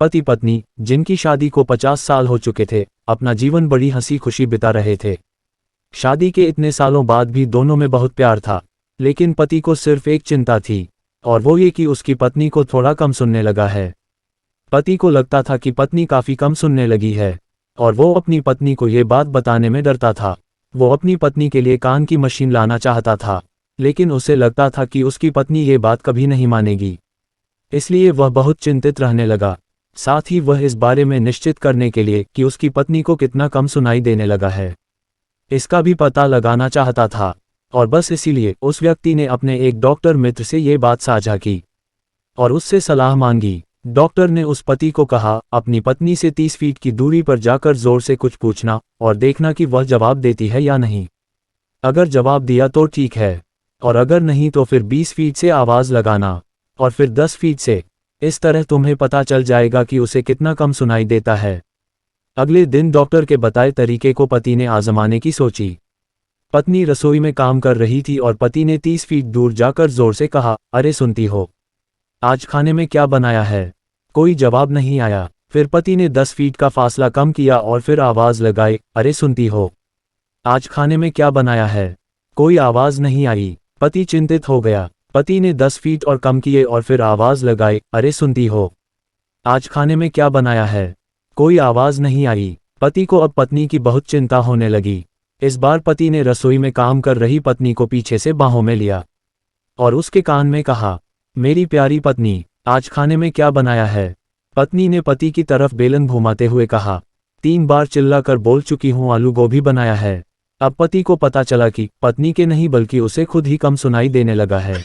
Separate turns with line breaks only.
पति पत्नी, जिनकी शादी को 50 साल हो चुके थे, अपना जीवन बड़ी हंसी खुशी बिता रहे थे। शादी के इतने सालों बाद भी दोनों में बहुत प्यार था, लेकिन पति को सिर्फ एक चिंता थी, और वो ये कि उसकी पत्नी को थोड़ा कम सुनने लगा है। पति को लगता था कि पत्नी काफ़ी कम सुनने लगी है, और वो अपनी पत्नी को ये बात बताने में डरता था। वो अपनी पत्नी के लिए कान की मशीन लाना चाहता था, लेकिन उसे लगता था कि उसकी पत्नी ये बात कभी नहीं मानेगी। इसलिए वह बहुत चिंतित रहने लगा। साथ ही वह इस बारे में निश्चित करने के लिए कि उसकी पत्नी को कितना कम सुनाई देने लगा है, इसका भी पता लगाना चाहता था। और बस इसीलिए उस व्यक्ति ने अपने एक डॉक्टर मित्र से ये बात साझा की और उससे सलाह मांगी। डॉक्टर ने उस पति को कहा, अपनी पत्नी से 30 फीट की दूरी पर जाकर जोर से कुछ पूछना और देखना कि वह जवाब देती है या नहीं। अगर जवाब दिया तो ठीक है, और अगर नहीं तो फिर 20 फीट से आवाज़ लगाना, और फिर 10 फीट से। इस तरह तुम्हें पता चल जाएगा कि उसे कितना कम सुनाई देता है। अगले दिन डॉक्टर के बताए तरीके को पति ने आजमाने की सोची। पत्नी रसोई में काम कर रही थी और पति ने 30 फीट दूर जाकर जोर से कहा, अरे सुनती हो, आज खाने में क्या बनाया है? कोई जवाब नहीं आया। फिर पति ने 10 फीट का फासला कम किया और फिर आवाज़ लगाई, अरे सुनती हो, आज खाने में क्या बनाया है? कोई आवाज़ नहीं आई। पति चिंतित हो गया। पति ने 10 फीट और कम किए और फिर आवाज़ लगाई, अरे सुनती हो, आज खाने में क्या बनाया है? कोई आवाज़ नहीं आई। पति को अब पत्नी की बहुत चिंता होने लगी। इस बार पति ने रसोई में काम कर रही पत्नी को पीछे से बाहों में लिया और उसके कान में कहा, मेरी प्यारी पत्नी, आज खाने में क्या बनाया है? पत्नी ने पति की तरफ बेलन घुमाते हुए कहा, 3 बार चिल्लाकर बोल चुकी हूँ, आलू गोभी बनाया है। अब पति को पता चला कि पत्नी के नहीं बल्कि उसे खुद ही कम सुनाई देने लगा है।